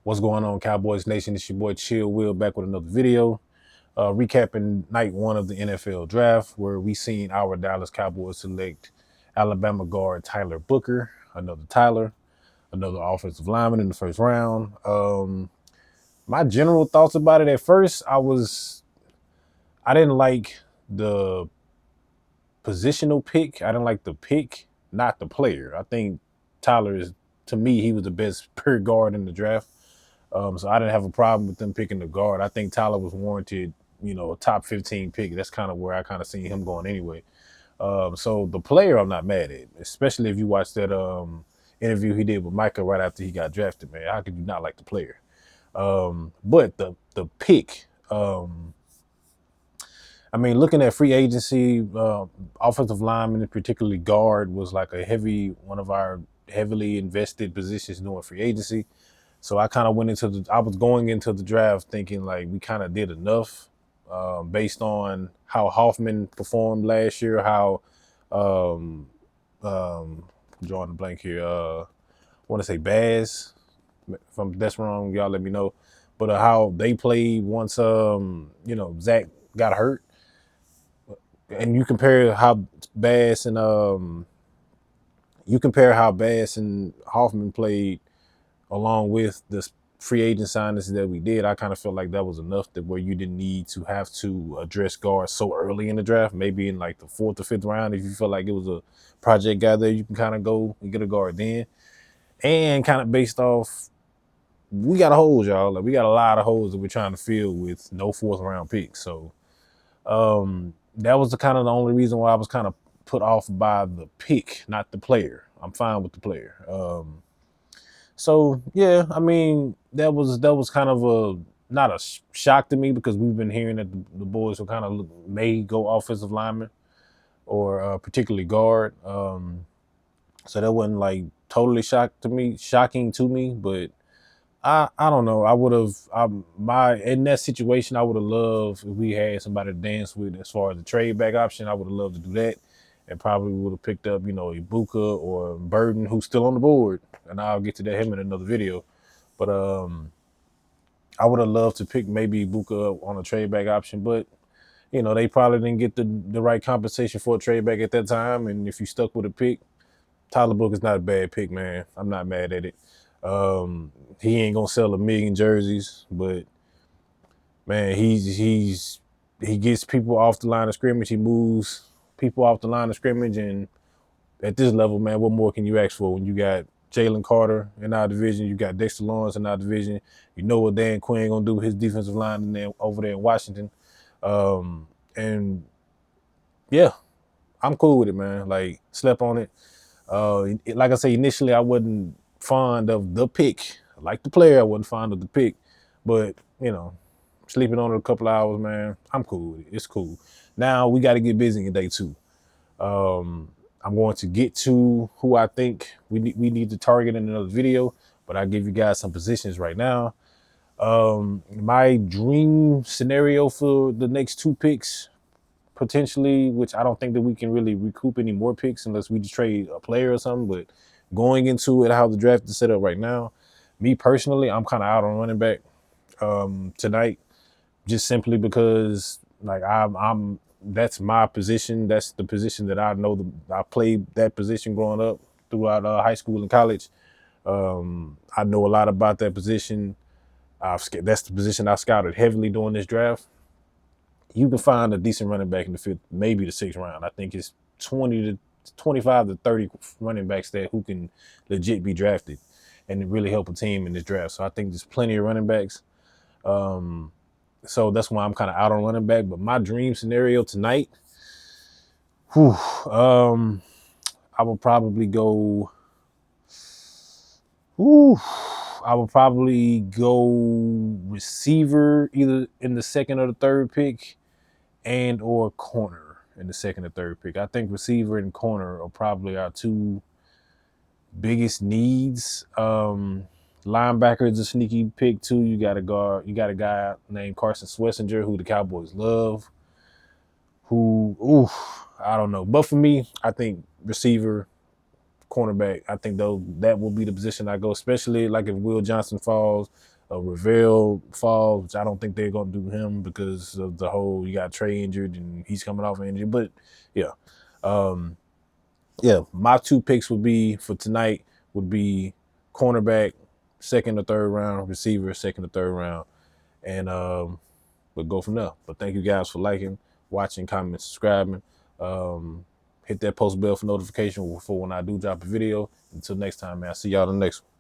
What's going on, Cowboys Nation? It's your boy Chill Will back with another video. Recapping night one of the NFL draft, where we seen our Dallas Cowboys select Alabama guard Tyler Booker, another offensive lineman in the first round. My general thoughts about it at first, I didn't like the positional pick. I didn't like the pick, not the player. I think Tyler is, to me, he was the best pure guard in the draft. So I didn't have a problem with them picking the guard. I think Tyler was warranted, a top 15 pick. That's kind of where I kind of seen him going anyway. So the player I'm not mad at, especially if you watch that interview he did with Micah right after he got drafted, man. How could you not like the player? But the pick, I mean, looking at free agency, offensive lineman, and particularly guard, was like one of our heavily invested positions during free agency. So I kind of I was going into the draft thinking like we kind of did enough based on how Hoffman performed last year, how, um, drawing the blank here, I want to say Baz. If that's wrong, y'all let me know. But how they played once, Zach got hurt. And Bass and you compare how Bass and Hoffman played along with the free agent signings that we did. I kind of felt like that was enough that where you didn't need to have to address guards so early in the draft, maybe in like the 4th or 5th round. If you feel like it was a project guy there, you can kind of go and get a guard then. And kind of based off, we got holes, y'all. Like we got a lot of holes that we're trying to fill with no 4th round picks. So that was the only reason why I was kind of put off by the pick, not the player. I'm fine with the player. So yeah, I mean that was kind of a not a shock to me because we've been hearing that the boys who kind of may go offensive lineman or particularly guard. So that wasn't like totally shocking to me, but I don't know. I would have my in that situation. I would have loved if we had somebody to dance with as far as the trade back option. I would have loved to do that, and probably would have picked up Ibuka or Burden, who's still on the board, and I'll get to that him in another video. But I would have loved to pick maybe Ibuka up on a trade back option, but they probably didn't get the right compensation for a trade back at that time. And if you stuck with a pick, Tyler Book is not a bad pick, man. I'm not mad at it. He ain't gonna sell a million jerseys, but man, he gets people off the line of scrimmage. He moves people off the line of scrimmage, and at this level, man, what more can you ask for when you got Jalen Carter in our division, you got Dexter Lawrence in our division, you know what Dan Quinn gonna do with his defensive line over there in Washington, and yeah, I'm cool with it, man. Like slept on it. Like I say, initially I wasn't fond of the pick. Like the player, I wasn't fond of the pick, but sleeping on it a couple hours, man, I'm cool with it. It's cool. Now we got to get busy in day two. I'm going to get to who I think we need to target in another video, but I'll give you guys some positions right now. My dream scenario for the next 2 picks, potentially, which I don't think that we can really recoup any more picks unless we just trade a player or something. But going into it, how the draft is set up right now, me personally, I'm kind of out on running back tonight, just simply because like I'm that's my position. That's the position that I know. I played that position growing up throughout high school and college. I know a lot about that position. That's the position I scouted heavily during this draft. You can find a decent running back in the 5th, maybe the 6th round. I think it's 25 to 30 running backs there who can legit be drafted and really help a team in this draft. So I think there's plenty of running backs. So that's why I'm kind of out on running back. But my dream scenario tonight, whew, I will probably go. Whew, I would probably go receiver either in the 2nd or the 3rd pick, and or corner in the 2nd or 3rd pick. I think receiver and corner are probably our 2 biggest needs. Linebacker is a sneaky pick too. You got a guy named Carson Swessinger who the Cowboys love. I don't know. But for me, I think receiver, cornerback, I think that will be the position I go, especially like if Will Johnson falls. Ravel fall, which I don't think they're gonna do him because of the whole you got Trey injured and he's coming off an injury. But yeah, yeah, my 2 picks would be for tonight would be cornerback, 2nd or 3rd round, receiver, 2nd or 3rd round, and we'll go from there. But thank you guys for liking, watching, commenting, subscribing. Hit that post bell for notification for when I do drop a video. Until next time, man. I'll see y'all in the next one.